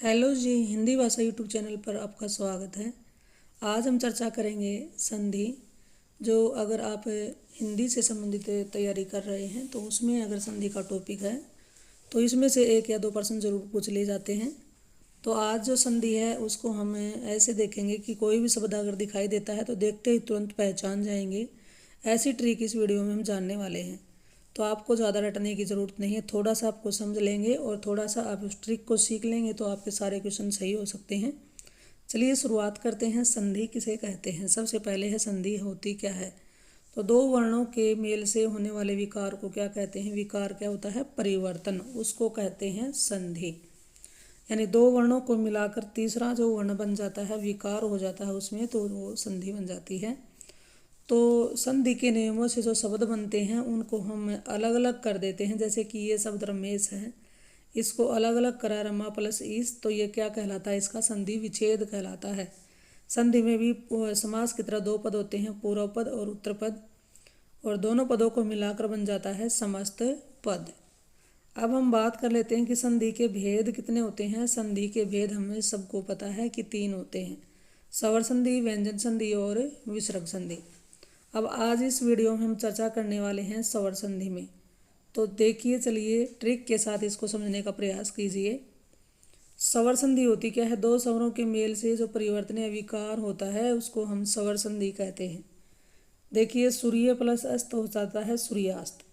Hello जी, हिंदी भाषा YouTube channel पर आपका स्वागत है। आज हम चर्चा करेंगे संधि। जो अगर आप हिंदी से संबंधित तैयारी कर रहे हैं तो उसमें अगर संधि का टॉपिक है तो इसमें से 1 या 2 प्रश्न जरूर पूछ ले जाते हैं। तो आज जो संधि है उसको हम ऐसे देखेंगे कि कोई भी शब्द अगर दिखाई देता है तो देखते ही तुरंत पहचान जाएंगे। ऐसी ट्रिक इस वीडियो में हम जानने वाले हैं। तो आपको ज़्यादा रटने की ज़रूरत नहीं है, थोड़ा सा आपको समझ लेंगे और थोड़ा सा आप उस ट्रिक को सीख लेंगे तो आपके सारे क्वेश्चन सही हो सकते हैं। चलिए शुरुआत करते हैं। संधि किसे कहते हैं? सबसे पहले है संधि होती क्या है। तो 2 वर्णों के मेल से होने वाले विकार को क्या कहते हैं? विकार क्या होता है? परिवर्तन, उसको कहते हैं संधि। यानी 2 वर्णों को मिलाकर तीसरा जो वर्ण बन जाता है, विकार हो जाता है उसमें, तो वो संधि बन जाती है। तो संधि के नियमों से जो शब्द बनते हैं उनको हम अलग अलग कर देते हैं। जैसे कि ये शब्द रमेश है, इसको अलग अलग करा रमा प्लस ईस, तो ये क्या कहलाता है? इसका संधि विच्छेद कहलाता है। संधि में भी समास की तरह 2 पद होते हैं, पूर्व पद और उत्तर पद, और दोनों पदों को मिलाकर बन जाता है समस्त पद। अब हम बात कर लेते हैं कि संधि के भेद कितने होते हैं। संधि के भेद हमें सबको पता है कि 3 होते हैं, स्वर संधि, व्यंजन संधि और विसर्ग संधि। अब आज इस वीडियो में हम चर्चा करने वाले हैं स्वर संधि में। तो देखिए, चलिए ट्रिक के साथ इसको समझने का प्रयास कीजिए। स्वर संधि होती क्या है? 2 स्वरों के मेल से जो परिवर्तन या विकार होता है उसको हम स्वर संधि कहते हैं। देखिए, सूर्य प्लस अस्त हो जाता है सूर्यास्त।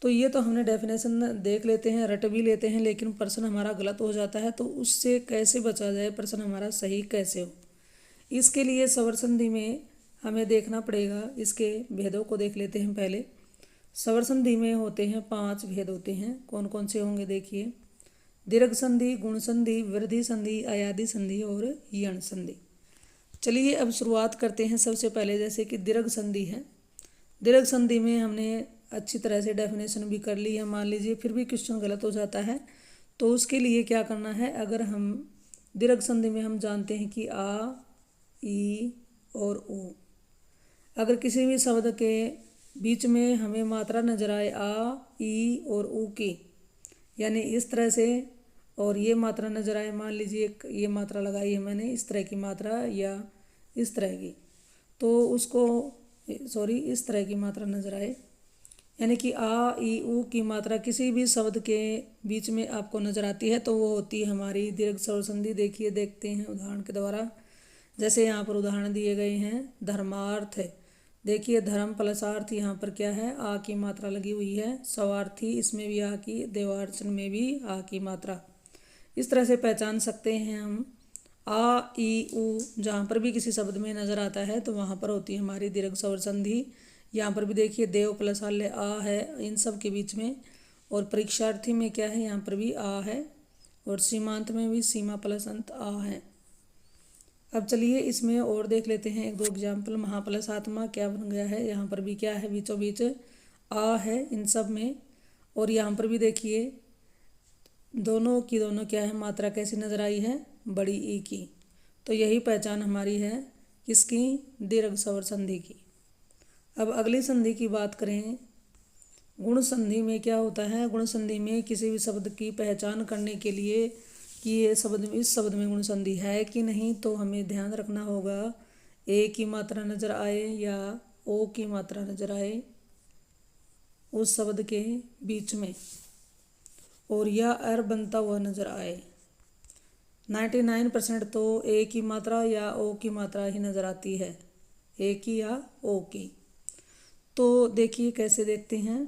तो ये तो हमने डेफिनेशन देख लेते हैं, रट भी लेते हैं, लेकिन प्रश्न हमारा गलत हो जाता है। तो उससे कैसे बचा जाए, प्रश्न हमारा सही कैसे हो, इसके लिए स्वर संधि में हमें देखना पड़ेगा। इसके भेदों को देख लेते हैं पहले। स्वर संधि में होते हैं 5 भेद होते हैं। कौन कौन से होंगे? देखिए, दीर्घ संधि, गुण संधि, वृद्धि संधि, अयादि संधि और यण संधि। चलिए अब शुरुआत करते हैं। सबसे पहले जैसे कि दीर्घ संधि है। दीर्घ संधि में हमने अच्छी तरह से डेफिनेशन भी कर ली है। मान लीजिए फिर भी क्वेश्चन गलत हो जाता है तो उसके लिए क्या करना है? अगर हम दीर्घ संधि में हम जानते हैं कि आ, ई और ऊ, अगर किसी भी शब्द के बीच में हमें मात्रा नजर आए आ, ई और ऊ की, यानी इस तरह से, और ये मात्रा नजर आए, मान लीजिए ये मात्रा लगाई है मैंने, इस तरह की मात्रा या इस तरह की, तो उसको इस तरह की मात्रा नजर आए, यानी कि आ, ई, ऊ की मात्रा किसी भी शब्द के बीच में आपको नजर आती है तो वो होती है हमारी दीर्घ स्वर संधि। देखिए, देखते हैं उदाहरण के द्वारा। जैसे यहाँ पर उदाहरण दिए गए हैं। धर्मार्थ है, देखिए धर्म प्लस अर्थ, यहाँ पर क्या है? आ की मात्रा लगी हुई है। स्वार्थी, इसमें भी आ की, देवार्चन में भी आ की मात्रा। इस तरह से पहचान सकते हैं हम। आ, ई, ऊ जहाँ पर भी किसी शब्द में नजर आता है तो वहाँ पर होती है हमारी दीर्घ स्वर संधि। यहाँ पर भी देखिए देव प्लस आल्य आ है इन सब के बीच में, और परीक्षार्थी में क्या है? यहाँ पर भी आ है, और सीमांत में भी सीमा प्लस अंत आ है। अब चलिए इसमें और देख लेते हैं 1-2 एग्जाम्पल। महा प्लस आत्मा क्या बन गया है? यहाँ पर भी क्या है? बीचों बीच आ है इन सब में, और यहाँ पर भी देखिए दोनों की दोनों क्या है? मात्रा कैसी नजर आई है? बड़ी ई की। तो यही पहचान हमारी है किसकी? दीर्घ स्वर संधि की। अब अगली संधि की बात करें। गुण संधि में क्या होता है? गुण संधि में किसी भी शब्द की पहचान करने के लिए कि ये शब्द, इस शब्द में गुण संधि है कि नहीं, तो हमें ध्यान रखना होगा ए की मात्रा नजर आए या ओ की मात्रा नजर आए उस शब्द के बीच में, और या अर बनता हुआ नजर आए। 99% तो ए की मात्रा या ओ की मात्रा ही नजर आती है, ए की या ओ की। तो देखिए कैसे देखते हैं।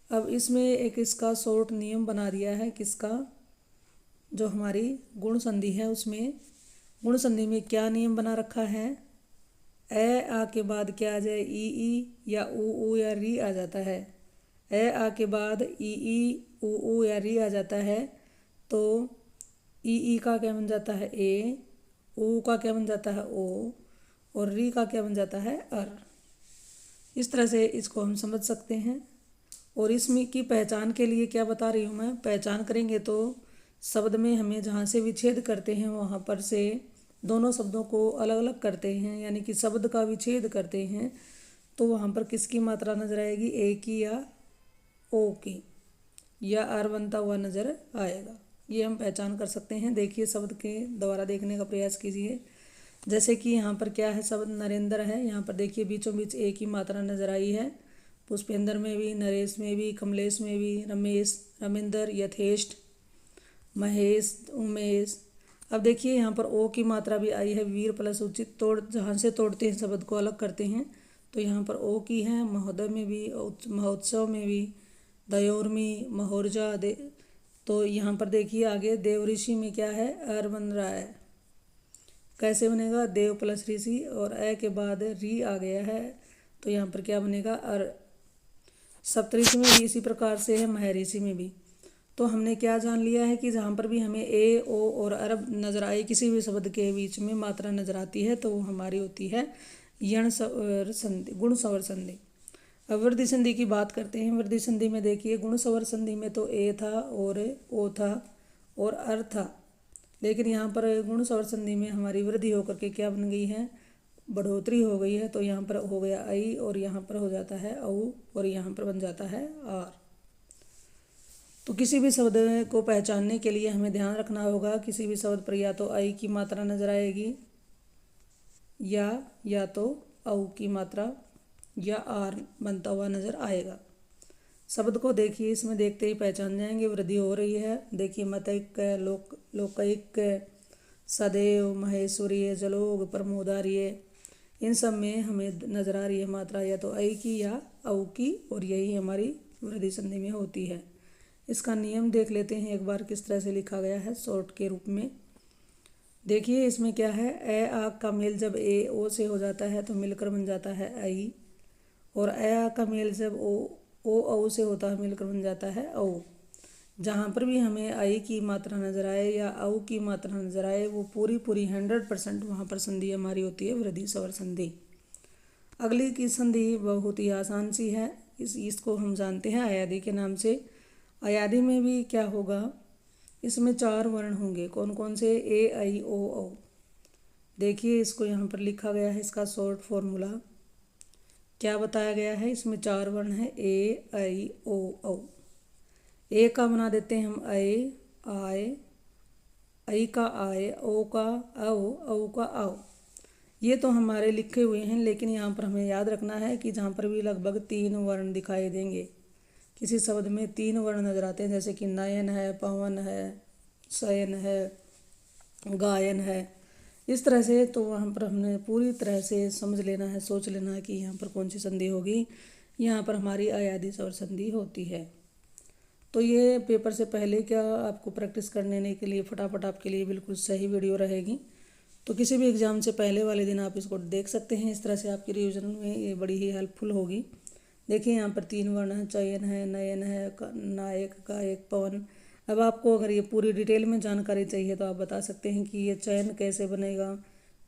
अब इसमें एक इसका शॉर्ट नियम बना दिया है किसका? जो हमारी गुण संधि है उसमें। गुण संधि में क्या नियम बना रखा है? ए आ के बाद क्या आ जाए? ई या ऊ या री आ जाता है। ए आ के बाद ई ऊ या री आ जाता है तो ई का क्या बन जाता है? ए, ऊ का क्या बन जाता है? ओ, और री का क्या बन जाता है? अर। इस तरह से इसको हम समझ सकते हैं। और इसमें की पहचान के लिए क्या बता रही हूँ मैं? पहचान करेंगे तो शब्द में हमें जहाँ से विच्छेद करते हैं वहाँ पर से दोनों शब्दों को अलग अलग करते हैं, यानी कि शब्द का विच्छेद करते हैं, तो वहाँ पर किसकी मात्रा नजर आएगी? ए की या ओ की, या आर बनता हुआ नजर आएगा। ये हम पहचान कर सकते हैं। देखिए शब्द के द्वारा देखने का प्रयास कीजिए। जैसे कि यहाँ पर क्या है, शब्द नरेंद्र है। यहाँ पर देखिए बीचों बीच एक ही मात्रा नजर आई है। पुष्पेंद्र में भी, नरेश में भी, कमलेश में भी, रमेश, रमेंद्र, यथेष्ट, महेश, उमेश। अब देखिए यहाँ पर ओ की मात्रा भी आई है। वीर प्लस उचित तोड़, जहाँ से तोड़ते हैं शब्द को अलग करते हैं तो यहाँ पर ओ की है। महोदय में भी, महोत्सव में भी, दयोर्मी, महोर्जा दे। तो यहाँ पर देखिए आगे देव ऋषि में क्या है, अर बन रहा है। कैसे बनेगा, देव प्लस ऋषि और ए के बाद री आ गया है तो यहाँ पर क्या बनेगा, अर। सप्तऋषि में भी इसी प्रकार से है, महर्षि में भी। तो हमने क्या जान लिया है कि जहाँ पर भी हमें ए, ओ और अरब नजर आए, किसी भी शब्द के बीच में मात्रा नजर आती है तो वो हमारी होती है यण स्वर संधि, गुण स्वर संधि। अब वृद्धि संधि की बात करते हैं। वृद्धि संधि में देखिए गुण स्वर संधि में तो ए था और ओ था और अर था, लेकिन यहाँ पर गुण स्वर संधि में हमारी वृद्धि होकर के क्या बन गई है, बढ़ोतरी हो गई है। तो यहाँ पर हो गया आई और यहाँ पर हो जाता है औ और यहाँ पर बन जाता है आर। तो किसी भी शब्द को पहचानने के लिए हमें ध्यान रखना होगा, किसी भी शब्द पर या तो आई की मात्रा नजर आएगी या तो औ की मात्रा या आर बनता हुआ नजर आएगा। शब्द को देखिए, इसमें देखते ही पहचान जाएंगे वृद्धि हो रही है। देखिए मतैक, लोकैक, सदैव, महेश्वरीय, जलोग, प्रमोदार्य, इन सब में हमें नजर आ रही है मात्रा या तो आई की या औ की, और यही हमारी वृद्धि संधि में होती है। इसका नियम देख लेते हैं एक बार किस तरह से लिखा गया है शॉर्ट के रूप में। देखिए इसमें क्या है, ए आग का मेल जब ए ओ से हो जाता है तो मिलकर बन जाता है आई, और ए आग का मेल जब ओ औ से होता है मिलकर बन जाता है औ। जहाँ पर भी हमें आई की मात्रा नजर आए या औ की मात्रा नजर आए वो पूरी 100% वहाँ पर संधि हमारी होती है वृद्धि स्वर संधि। अगली की संधि बहुत ही आसान सी है, इसको हम जानते हैं अयादि के नाम से। अयादि में भी क्या होगा, इसमें 4 वर्ण होंगे। कौन कौन से, ए आई ओ औ। देखिए इसको यहाँ पर लिखा गया है, इसका शॉर्ट फॉर्मूला क्या बताया गया है। इसमें 4 वर्ण है, ए आई ओ औ। ए का बना देते हैं हम आए, आई का आए, ओ का औ का आओ। ये तो हमारे लिखे हुए हैं, लेकिन यहाँ पर हमें याद रखना है कि जहाँ पर भी लगभग 3 वर्ण दिखाई देंगे, किसी शब्द में 3 वर्ण नजर आते हैं, जैसे कि नयन है, पवन है, शयन है, गायन है, इस तरह से, तो वहाँ पर हमने पूरी तरह से समझ लेना है, सोच लेना है कि यहाँ पर कौन सी संधि होगी। यहाँ पर हमारी अयादि स्वर संधि होती है। तो ये पेपर से पहले क्या आपको प्रैक्टिस करने के लिए फटाफट आपके लिए बिल्कुल सही वीडियो रहेगी। तो किसी भी एग्ज़ाम से पहले वाले दिन आप इसको देख सकते हैं। इस तरह से आपकी रिविजन में ये बड़ी ही हेल्पफुल होगी। देखिए यहाँ पर 3 वर्ण है, चयन है, नयन है, नायक का एक, पवन। अब आपको अगर ये पूरी डिटेल में जानकारी चाहिए तो आप बता सकते हैं कि ये चयन कैसे बनेगा,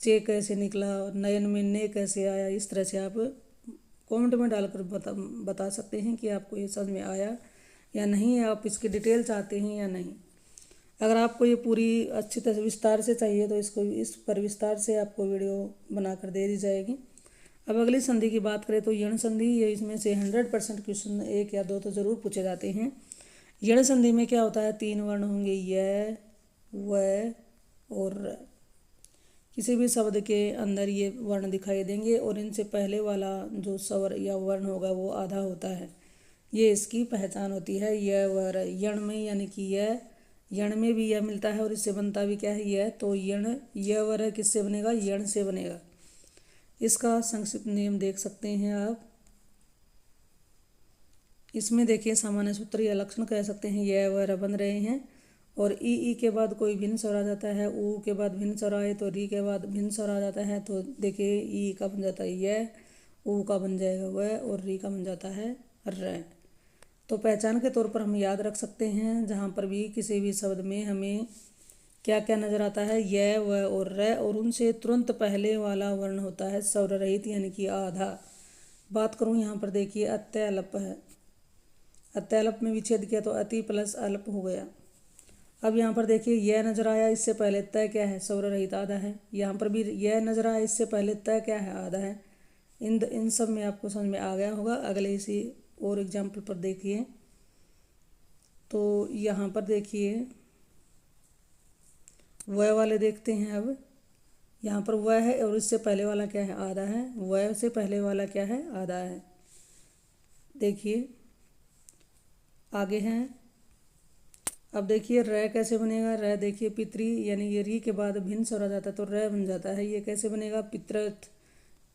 चे कैसे निकला, नयन में ने कैसे आया। इस तरह से आप कमेंट में डालकर बता सकते हैं कि आपको ये समझ में आया या नहीं, आप इसकी डिटेल चाहते हैं या नहीं। अगर आपको ये पूरी अच्छी तरह से विस्तार से चाहिए तो इसको इस पर विस्तार से आपको वीडियो बनाकर दे दी जाएगी। अब अगली संधि की बात करें तो यण संधि, ये इसमें से 100% क्वेश्चन 1 या 2 तो ज़रूर पूछे जाते हैं। यण संधि में क्या होता है, 3 वर्ण होंगे, य, व और र। किसी भी शब्द के अंदर ये वर्ण दिखाई देंगे और इनसे पहले वाला जो स्वर या वर्ण होगा वो आधा होता है। ये इसकी पहचान होती है, य व र। यण में यानी कि यण में भी यह मिलता है और इससे बनता भी क्या है, यह। तो यण, य व र किससे बनेगा, यण से बनेगा। इसका संक्षिप्त नियम देख सकते हैं आप। इसमें देखिए सामान्य सूत्र या लक्षण कह सकते हैं, यह व र बन रहे हैं और ई के बाद कोई भिन्न स्वर आ जाता है, ऊ के बाद भिन्न स्वर आए तो री के बाद भिन्न स्वर आ जाता है। तो देखिए ई का बन जाता है यह, ऊ का बन जाएगा वह और री का बन जाता है र। तो पहचान के तौर पर हम याद रख सकते हैं, जहाँ पर भी किसी भी शब्द में हमें क्या क्या नजर आता है, य, व और र, और उनसे तुरंत पहले वाला वर्ण होता है स्वर रहित यानी कि आधा। बात करूँ यहाँ पर देखिए अत्यल्प है, अत्यल्प में विच्छेद किया तो अति प्लस अल्प हो गया। अब यहाँ पर देखिए यह नजर आया, इससे पहले तय क्या है, स्वर रहित आधा है। यहाँ पर भी यह नजर आया, इससे पहले तय क्या है, आधा है। इन सब में आपको समझ में आ गया होगा। अगले इसी और एग्जाम्पल पर देखिए, तो यहाँ पर देखिए वह वाले देखते हैं। अब यहाँ पर वह है और इससे पहले वाला क्या है, आधा है। वह से पहले वाला क्या है, आधा है। देखिए आगे हैं। अब देखिए र कैसे बनेगा। र देखिए पितरी यानी ये री के बाद भिन्न स्वर आ जाता है तो र बन जाता है। ये कैसे बनेगा, पितृत।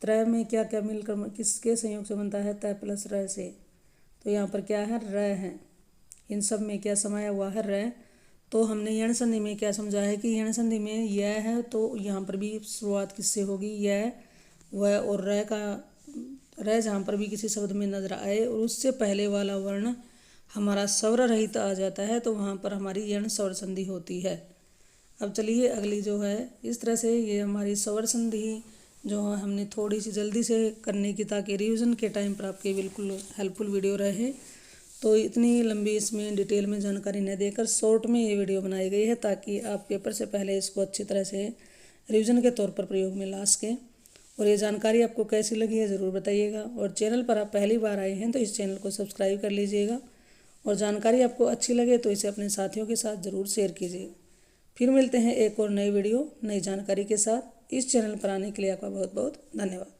त्रय में क्या क्या मिलकर किसके संयोग से बनता है, त प्लस र से। तो यहाँ पर क्या है, र है। इन सब में क्या समाया हुआ है, र। तो हमने यण संधि में क्या समझा है कि यण संधि में यह है तो यहाँ पर भी शुरुआत किससे होगी, यह, वह और र का। र जहाँ पर भी किसी शब्द में नजर आए और उससे पहले वाला वर्ण हमारा स्वर रहित आ जाता है तो वहाँ पर हमारी यण स्वर संधि होती है। अब चलिए अगली जो है, इस तरह से ये हमारी स्वर संधि जो है हमने थोड़ी सी जल्दी से करने की, ताकि रिवीजन के टाइम पर आपके बिल्कुल हेल्पफुल वीडियो रहे। तो इतनी लंबी इसमें डिटेल में जानकारी न देकर शॉर्ट में ये वीडियो बनाई गई है, ताकि आप पेपर से पहले इसको अच्छी तरह से रिवीजन के तौर पर प्रयोग में ला सकें। और ये जानकारी आपको कैसी लगी है ज़रूर बताइएगा। और चैनल पर आप पहली बार आए हैं तो इस चैनल को सब्सक्राइब कर लीजिएगा। और जानकारी आपको अच्छी लगे तो इसे अपने साथियों के साथ ज़रूर शेयर कीजिएगा। फिर मिलते हैं एक और नई वीडियो नई जानकारी के साथ। इस चैनल पर आने के लिए आपका बहुत बहुत धन्यवाद।